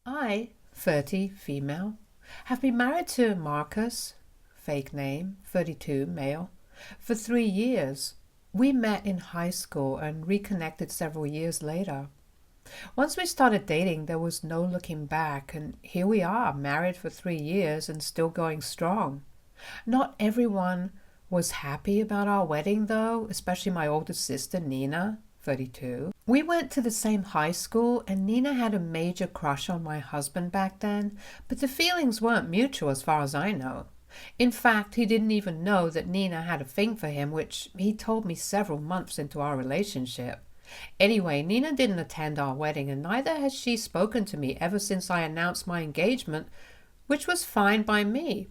I, 30, female, have been married to Marcus, fake name, 32, male, for 3 years. We met in high school and reconnected several years later. Once we started dating, there was no looking back, and here we are, married for 3 years and still going strong. Not everyone was happy about our wedding, though, especially my older sister, Nina, 32. We went to the same high school, and Nina had a major crush on my husband back then, but the feelings weren't mutual as far as I know. In fact, he didn't even know that Nina had a thing for him, which he told me several months into our relationship. Anyway, Nina didn't attend our wedding, and neither has she spoken to me ever since I announced my engagement, which was fine by me.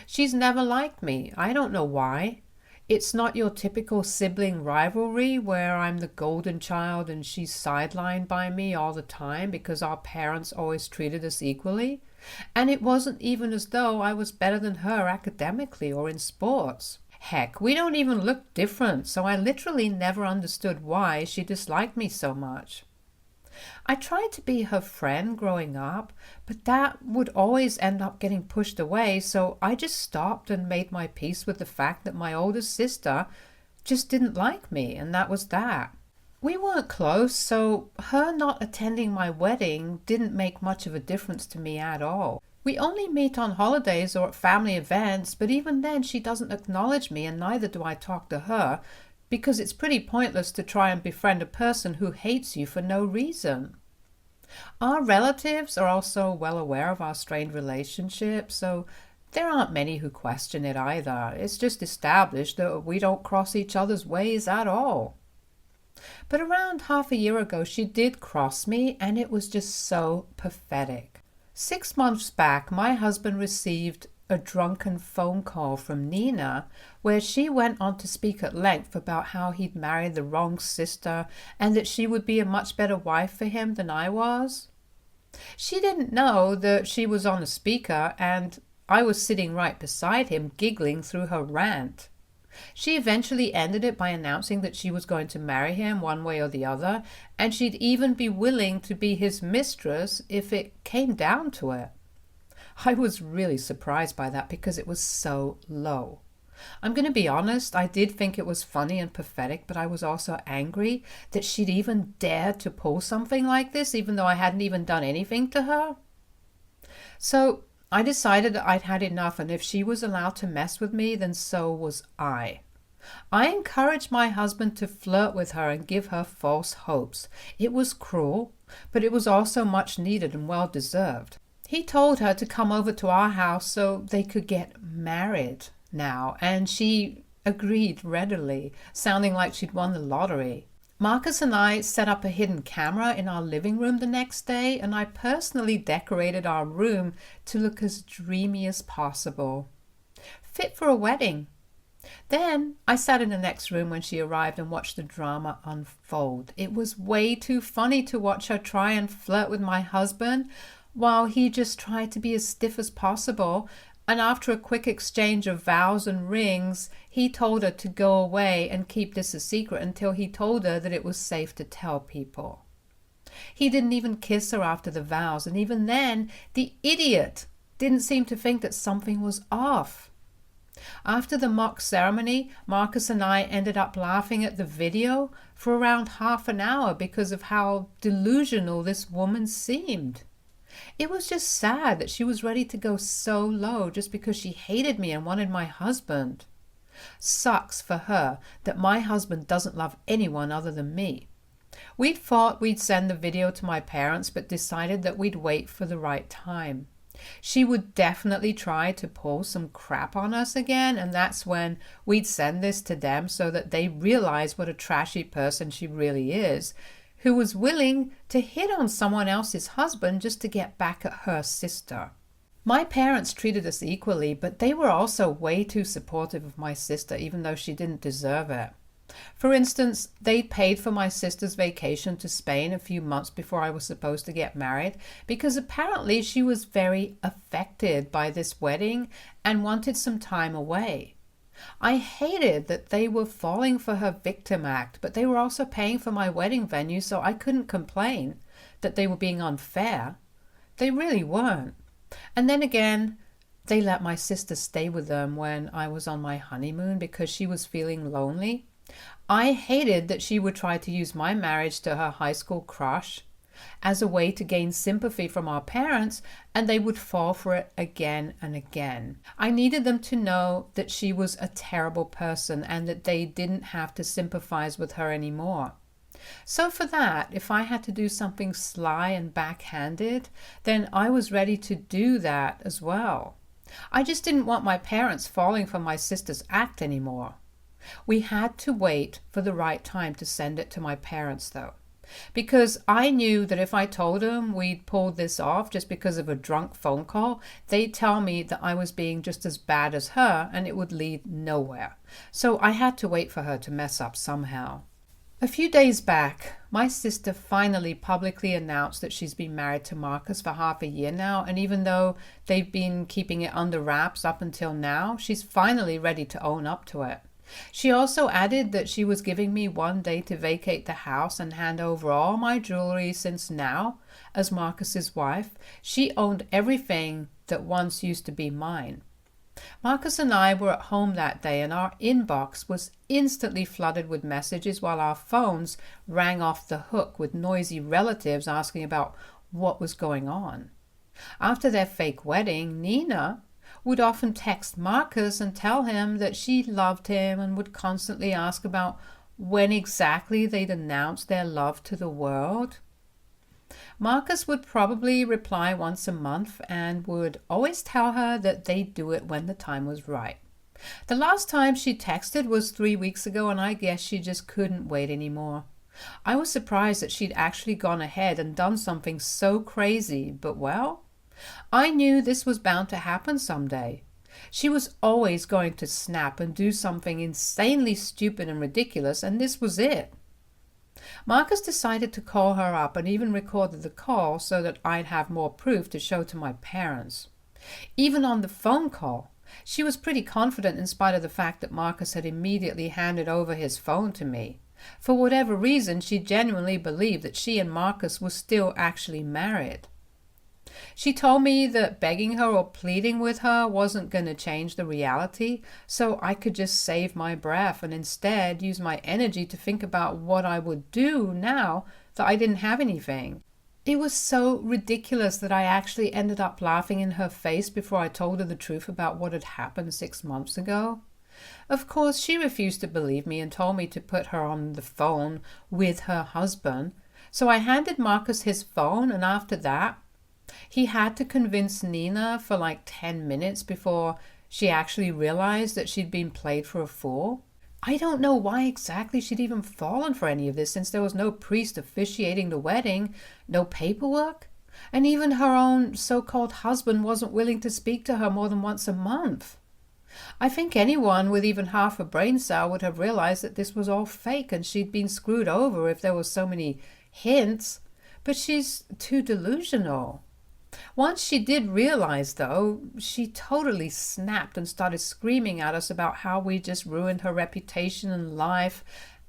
She's never liked me. I don't know why. It's not your typical sibling rivalry where I'm the golden child and she's sidelined by me all the time because our parents always treated us equally. And it wasn't even as though I was better than her academically or in sports. Heck, we don't even look different, so I literally never understood why she disliked me so much. I tried to be her friend growing up, but that would always end up getting pushed away, so I just stopped and made my peace with the fact that my older sister just didn't like me, and that was that. We weren't close, so her not attending my wedding didn't make much of a difference to me at all. We only meet on holidays or at family events, but even then she doesn't acknowledge me, and neither do I talk to her, because it's pretty pointless to try and befriend a person who hates you for no reason. Our relatives are also well aware of our strained relationship, so there aren't many who question it either. It's just established that we don't cross each other's ways at all. But around half a year ago she did cross me, and it was just so pathetic. 6 months back, my husband received a drunken phone call from Nina where she went on to speak at length about how he'd married the wrong sister and that she would be a much better wife for him than I was. She didn't know that she was on a speaker and I was sitting right beside him giggling through her rant. She eventually ended it by announcing that she was going to marry him one way or the other, and she'd even be willing to be his mistress if it came down to it. I was really surprised by that because it was so low. I'm going to be honest, I did think it was funny and pathetic, but I was also angry that she'd even dared to pull something like this, even though I hadn't even done anything to her. So I decided that I'd had enough, and if she was allowed to mess with me, then so was I. I encouraged my husband to flirt with her and give her false hopes. It was cruel, but it was also much needed and well deserved. He told her to come over to our house so they could get married now, and she agreed readily, sounding like she'd won the lottery. Marcus and I set up a hidden camera in our living room the next day, and I personally decorated our room to look as dreamy as possible. Fit for a wedding. Then I sat in the next room when she arrived and watched the drama unfold. It was way too funny to watch her try and flirt with my husband while he just tried to be as stiff as possible, and after a quick exchange of vows and rings, he told her to go away and keep this a secret until he told her that it was safe to tell people. He didn't even kiss her after the vows, and even then, the idiot didn't seem to think that something was off. After the mock ceremony, Marcus and I ended up laughing at the video for around half an hour because of how delusional this woman seemed. It was just sad that she was ready to go so low just because she hated me and wanted my husband. Sucks for her that my husband doesn't love anyone other than me. We'd thought we'd send the video to my parents, but decided that we'd wait for the right time. She would definitely try to pull some crap on us again, and that's when we'd send this to them so that they realize what a trashy person she really is, who was willing to hit on someone else's husband just to get back at her sister. My parents treated us equally, but they were also way too supportive of my sister, even though she didn't deserve it. For instance, they paid for my sister's vacation to Spain a few months before I was supposed to get married, because apparently she was very affected by this wedding and wanted some time away. I hated that they were falling for her victim act, but they were also paying for my wedding venue, so I couldn't complain that they were being unfair. They really weren't. And then again, they let my sister stay with them when I was on my honeymoon because she was feeling lonely. I hated that she would try to use my marriage to her high school crush as a way to gain sympathy from our parents, and they would fall for it again and again. I needed them to know that she was a terrible person and that they didn't have to sympathize with her anymore. So for that, if I had to do something sly and backhanded, then I was ready to do that as well. I just didn't want my parents falling for my sister's act anymore. We had to wait for the right time to send it to my parents, though, because I knew that if I told them we'd pulled this off just because of a drunk phone call, they'd tell me that I was being just as bad as her and it would lead nowhere. So I had to wait for her to mess up somehow. A few days back, my sister finally publicly announced that she's been married to Marcus for half a year now, and even though they've been keeping it under wraps up until now, she's finally ready to own up to it. She also added that she was giving me one day to vacate the house and hand over all my jewelry since now, as Marcus's wife, she owned everything that once used to be mine. Marcus and I were at home that day and our inbox was instantly flooded with messages while our phones rang off the hook with noisy relatives asking about what was going on. After their fake wedding, Nina would often text Marcus and tell him that she loved him and would constantly ask about when exactly they'd announced their love to the world. Marcus would probably reply once a month and would always tell her that they'd do it when the time was right. The last time she texted was 3 weeks ago, and I guess she just couldn't wait anymore. I was surprised that she'd actually gone ahead and done something so crazy, but well, I knew this was bound to happen someday. She was always going to snap and do something insanely stupid and ridiculous, and this was it. Marcus decided to call her up and even recorded the call so that I'd have more proof to show to my parents. Even on the phone call, she was pretty confident in spite of the fact that Marcus had immediately handed over his phone to me. For whatever reason, she genuinely believed that she and Marcus were still actually married. She told me that begging her or pleading with her wasn't going to change the reality, so I could just save my breath and instead use my energy to think about what I would do now that I didn't have anything. It was so ridiculous that I actually ended up laughing in her face before I told her the truth about what had happened 6 months ago. Of course, she refused to believe me and told me to put her on the phone with her husband, so I handed Marcus his phone, and after that, he had to convince Nina for like 10 minutes before she actually realized that she'd been played for a fool. I don't know why exactly she'd even fallen for any of this, since there was no priest officiating the wedding, no paperwork, and even her own so-called husband wasn't willing to speak to her more than once a month. I think anyone with even half a brain cell would have realized that this was all fake and she'd been screwed over if there were so many hints, but she's too delusional. Once she did realize, though, she totally snapped and started screaming at us about how we just ruined her reputation and life,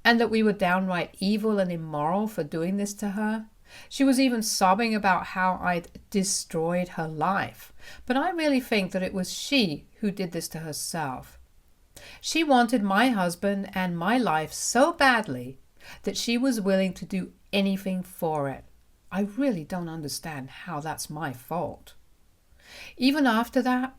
and that we were downright evil and immoral for doing this to her. She was even sobbing about how I'd destroyed her life, but I really think that it was she who did this to herself. She wanted my husband and my life so badly that she was willing to do anything for it. I really don't understand how that's my fault. Even after that,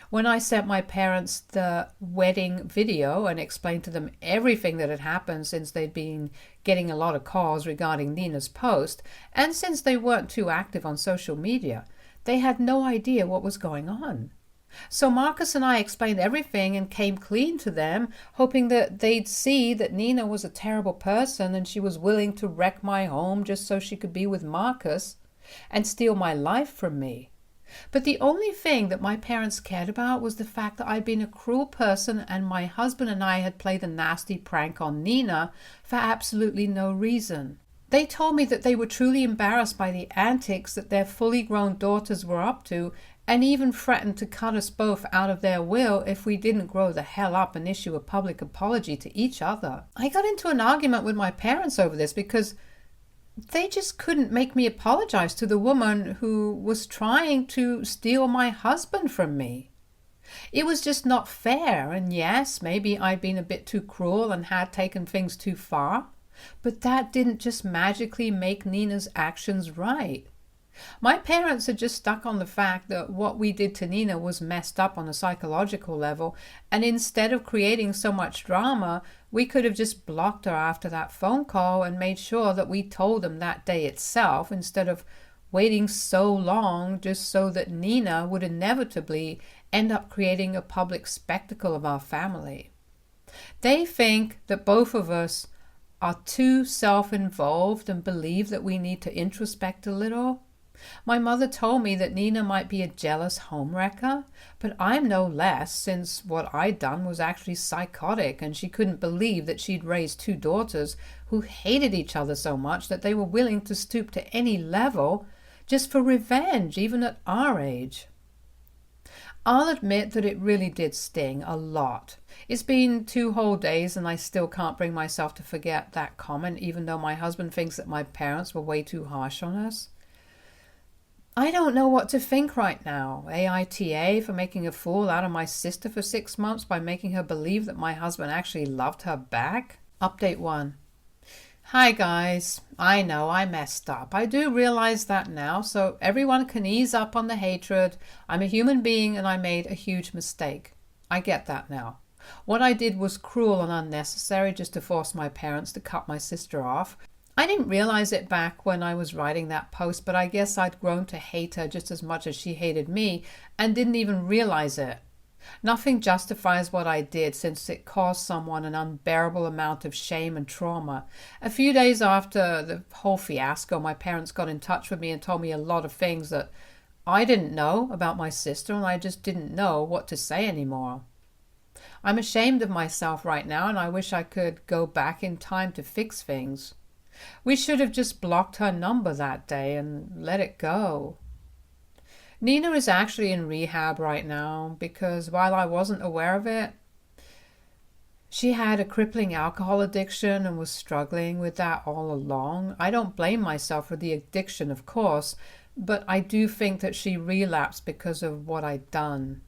when I sent my parents the wedding video and explained to them everything that had happened since they'd been getting a lot of calls regarding Nina's post, and since they weren't too active on social media, they had no idea what was going on. So Marcus and I explained everything and came clean to them, hoping that they'd see that Nina was a terrible person and she was willing to wreck my home just so she could be with Marcus and steal my life from me. But the only thing that my parents cared about was the fact that I'd been a cruel person and my husband and I had played a nasty prank on Nina for absolutely no reason. They told me that they were truly embarrassed by the antics that their fully grown daughters were up to, and even threatened to cut us both out of their will if we didn't grow the hell up and issue a public apology to each other. I got into an argument with my parents over this because They just couldn't make me apologize to the woman who was trying to steal my husband from me. It was just not fair, and yes, maybe I'd been a bit too cruel and had taken things too far, but that didn't just magically make Nina's actions right. My parents had just stuck on the fact that what we did to Nina was messed up on a psychological level, and instead of creating so much drama, we could have just blocked her after that phone call and made sure that we told them that day itself instead of waiting so long just so that Nina would inevitably end up creating a public spectacle of our family. They think that both of us are too self-involved and believe that we need to introspect a little. My mother told me that Nina might be a jealous homewrecker, but I'm no less, since what I'd done was actually psychotic and she couldn't believe that she'd raised two daughters who hated each other so much that they were willing to stoop to any level just for revenge, even at our age. I'll admit that it really did sting a lot. It's been 2 whole days and I still can't bring myself to forget that comment, even though my husband thinks that my parents were way too harsh on us. I don't know what to think right now. AITA for making a fool out of my sister for 6 months by making her believe that my husband actually loved her back. Update 1. Hi guys, I know I messed up. I do realize that now, so everyone can ease up on the hatred. I'm a human being and I made a huge mistake. I get that now. What I did was cruel and unnecessary just to force my parents to cut my sister off. I didn't realize it back when I was writing that post, but I guess I'd grown to hate her just as much as she hated me and didn't even realize it. Nothing justifies what I did, since it caused someone an unbearable amount of shame and trauma. A few days after the whole fiasco, my parents got in touch with me and told me a lot of things that I didn't know about my sister, and I just didn't know what to say anymore. I'm ashamed of myself right now, and I wish I could go back in time to fix things. We should have just blocked her number that day and let it go. Nina is actually in rehab right now because while I wasn't aware of it, she had a crippling alcohol addiction and was struggling with that all along. I don't blame myself for the addiction, of course, but I do think that she relapsed because of what I'd done.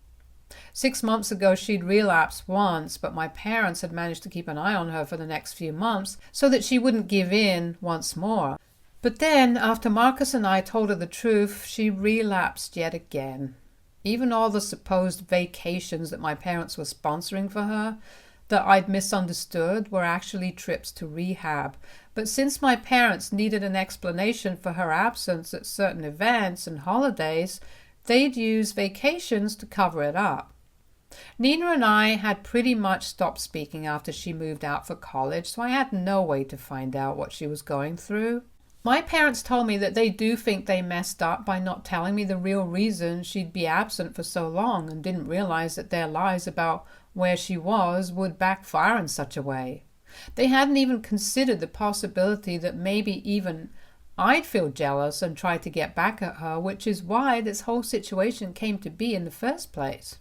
6 months ago, she'd relapsed once, but my parents had managed to keep an eye on her for the next few months so that she wouldn't give in once more. But then, after Marcus and I told her the truth, she relapsed yet again. Even all the supposed vacations that my parents were sponsoring for her, that I'd misunderstood, were actually trips to rehab. But since my parents needed an explanation for her absence at certain events and holidays, they'd use vacations to cover it up. Nina and I had pretty much stopped speaking after she moved out for college, so I had no way to find out what she was going through. My parents told me that they do think they messed up by not telling me the real reason she'd be absent for so long, and didn't realize that their lies about where she was would backfire in such a way. They hadn't even considered the possibility that maybe even I'd feel jealous and try to get back at her, which is why this whole situation came to be in the first place.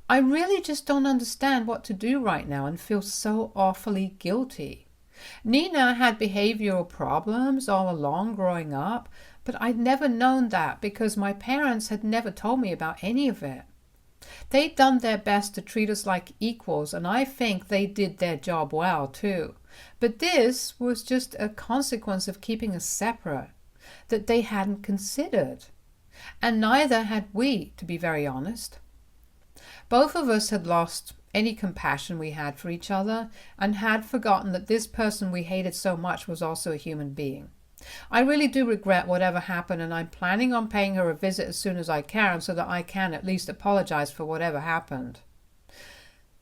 I really just don't understand what to do right now and feel so awfully guilty. Nina had behavioral problems all along growing up, but I'd never known that because my parents had never told me about any of it. They'd done their best to treat us like equals, and I think they did their job well too. But this was just a consequence of keeping us separate that they hadn't considered. And neither had we, to be very honest. Both of us had lost any compassion we had for each other and had forgotten that this person we hated so much was also a human being. I really do regret whatever happened, and I'm planning on paying her a visit as soon as I can so that I can at least apologize for whatever happened.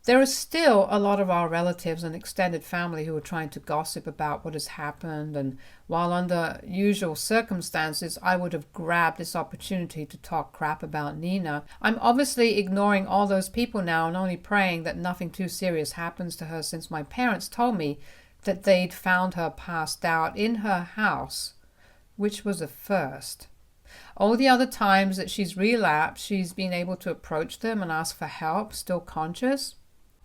There are still a lot of our relatives and extended family who are trying to gossip about what has happened, and while under usual circumstances I would have grabbed this opportunity to talk crap about Nina, I'm obviously ignoring all those people now and only praying that nothing too serious happens to her, since my parents told me that they'd found her passed out in her house, which was a first. All the other times that she's relapsed, she's been able to approach them and ask for help, still conscious.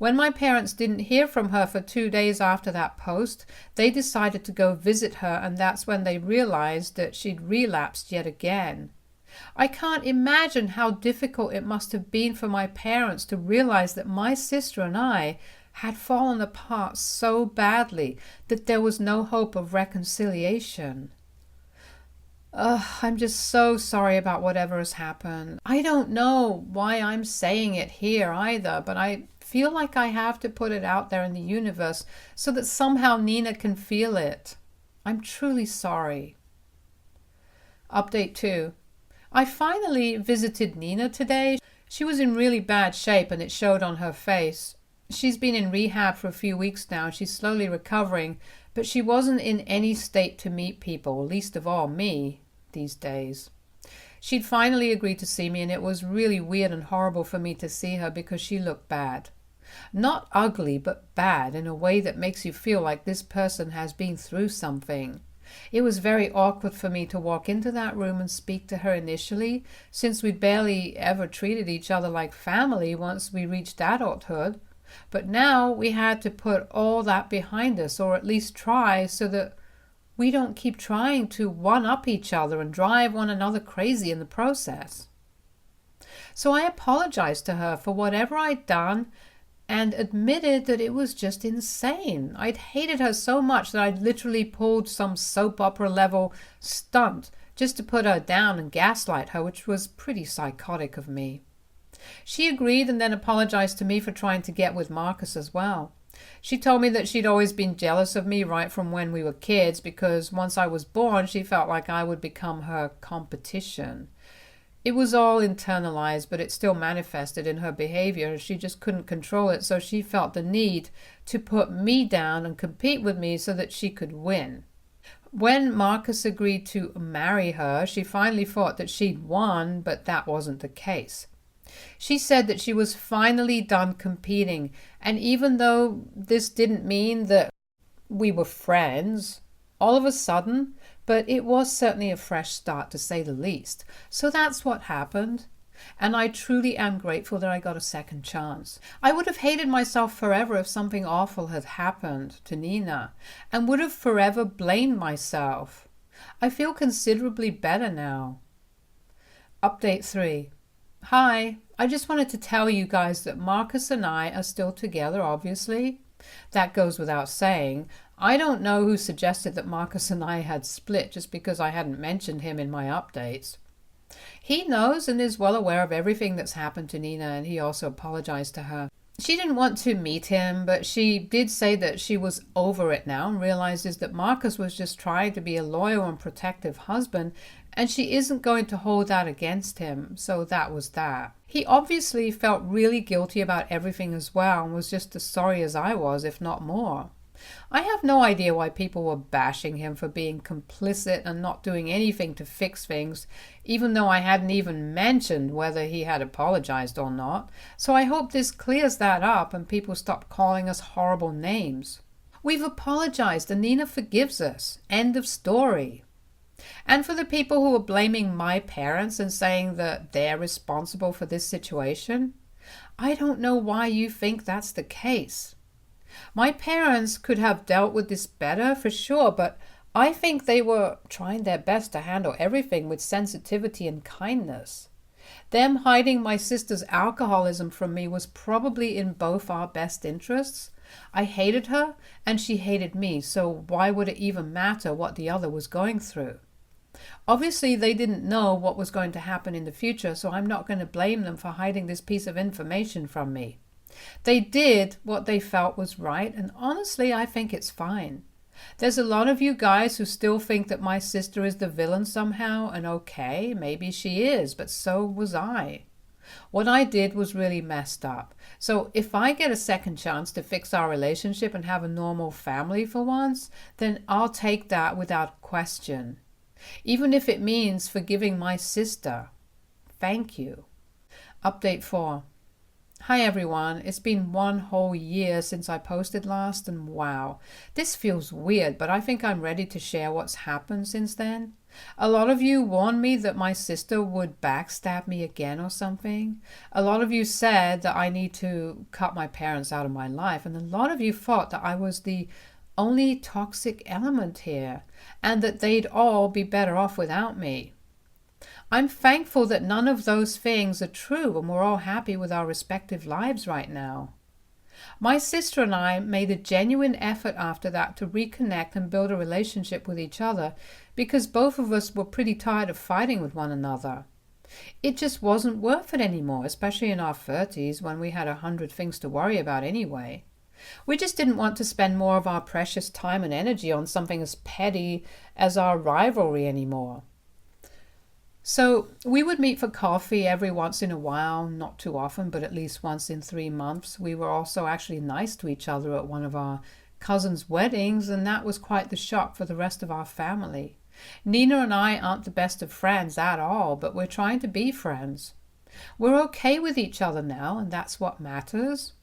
When my parents didn't hear from her for 2 days after that post, they decided to go visit her, and that's when they realized that she'd relapsed yet again. I can't imagine how difficult it must have been for my parents to realize that my sister and I had fallen apart so badly that there was no hope of reconciliation. I'm just so sorry about whatever has happened. I don't know why I'm saying it here either, but I feel like I have to put it out there in the universe so that somehow Nina can feel it. I'm truly sorry. Update 2. I finally visited Nina today. She was in really bad shape and it showed on her face. She's been in rehab for a few weeks now. She's slowly recovering, but she wasn't in any state to meet people, least of all me, these days. She'd finally agreed to see me, and it was really weird and horrible for me to see her because she looked bad. Not ugly, but bad in a way that makes you feel like this person has been through something. It was very awkward for me to walk into that room and speak to her initially, since we'd barely ever treated each other like family once we reached adulthood. But now we had to put all that behind us, or at least try, so that we don't keep trying to one-up each other and drive one another crazy in the process. So I apologized to her for whatever I'd done and admitted that it was just insane. I'd hated her so much that I'd literally pulled some soap opera level stunt just to put her down and gaslight her, which was pretty psychotic of me. She agreed and then apologized to me for trying to get with Marcus as well. She told me that she'd always been jealous of me right from when we were kids, because once I was born she felt like I would become her competition. It was all internalized, but it still manifested in her behavior. She just couldn't control it, so she felt the need to put me down and compete with me so that she could win. When Marcus agreed to marry her, she finally thought that she'd won, but that wasn't the case. She said that she was finally done competing, and even though this didn't mean that we were friends all of a sudden, but it was certainly a fresh start to say the least. So that's what happened, and I truly am grateful that I got a second chance. I would have hated myself forever if something awful had happened to Nina, and would have forever blamed myself. I feel considerably better now. Update 3. Hi, I just wanted to tell you guys that Marcus and I are still together, obviously. That goes without saying. I don't know who suggested that Marcus and I had split just because I hadn't mentioned him in my updates. He knows and is well aware of everything that's happened to Nina, and he also apologized to her. She didn't want to meet him, but she did say that she was over it now and realizes that Marcus was just trying to be a loyal and protective husband, and she isn't going to hold that against him. So that was that. He obviously felt really guilty about everything as well and was just as sorry as I was, if not more. I have no idea why people were bashing him for being complicit and not doing anything to fix things, even though I hadn't even mentioned whether he had apologized or not. So I hope this clears that up and people stop calling us horrible names. We've apologized and Nina forgives us. End of story. And for the people who are blaming my parents and saying that they're responsible for this situation, I don't know why you think that's the case. My parents could have dealt with this better for sure, but I think they were trying their best to handle everything with sensitivity and kindness. Them hiding my sister's alcoholism from me was probably in both our best interests. I hated her and she hated me, so why would it even matter what the other was going through? Obviously, they didn't know what was going to happen in the future, so I'm not going to blame them for hiding this piece of information from me. They did what they felt was right, and honestly, I think it's fine. There's a lot of you guys who still think that my sister is the villain somehow, and okay, maybe she is, but so was I. What I did was really messed up. So if I get a second chance to fix our relationship and have a normal family for once, then I'll take that without question. Even if it means forgiving my sister. Thank you. Update 4. Hi everyone, it's been one whole year since I posted last, and wow, this feels weird, but I think I'm ready to share what's happened since then. A lot of you warned me that my sister would backstab me again or something. A lot of you said that I need to cut my parents out of my life, and a lot of you thought that I was the only toxic element here, and that they'd all be better off without me. I'm thankful that none of those things are true and we're all happy with our respective lives right now. My sister and I made a genuine effort after that to reconnect and build a relationship with each other because both of us were pretty tired of fighting with one another. It just wasn't worth it anymore, especially in our 30s when we had 100 things to worry about anyway. We just didn't want to spend more of our precious time and energy on something as petty as our rivalry anymore. So we would meet for coffee every once in a while, not too often, but at least once in 3 months. We were also actually nice to each other at one of our cousins' weddings, and that was quite the shock for the rest of our family. Nina and I aren't the best of friends at all, but we're trying to be friends. We're okay with each other now, and that's what matters.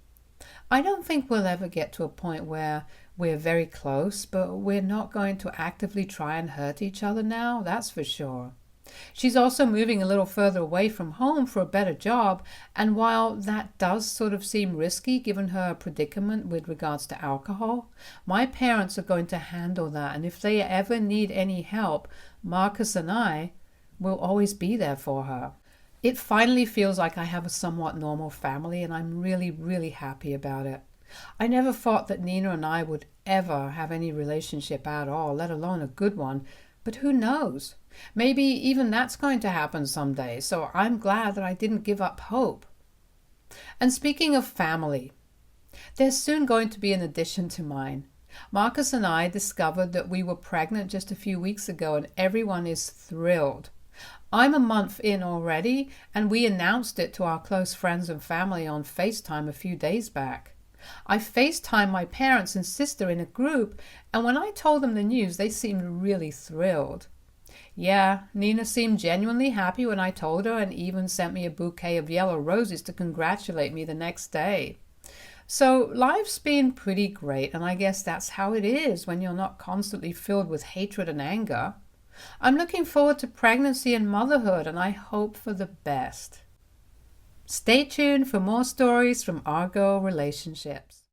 I don't think we'll ever get to a point where we're very close, but we're not going to actively try and hurt each other now, that's for sure. She's also moving a little further away from home for a better job, and while that does sort of seem risky given her predicament with regards to alcohol, my parents are going to handle that, and if they ever need any help, Marcus and I will always be there for her. It finally feels like I have a somewhat normal family, and I'm really, really happy about it. I never thought that Nina and I would ever have any relationship at all, let alone a good one, but who knows? Maybe even that's going to happen someday, so I'm glad that I didn't give up hope. And speaking of family, there's soon going to be an addition to mine. Marcus and I discovered that we were pregnant just a few weeks ago, and everyone is thrilled. I'm a month in already, and we announced it to our close friends and family on FaceTime a few days back. I FaceTimed my parents and sister in a group, and when I told them the news, they seemed really thrilled. Yeah, Nina seemed genuinely happy when I told her and even sent me a bouquet of yellow roses to congratulate me the next day. So life's been pretty great, and I guess that's how it is when you're not constantly filled with hatred and anger. I'm looking forward to pregnancy and motherhood, and I hope for the best. Stay tuned for more stories from Argo Relationships.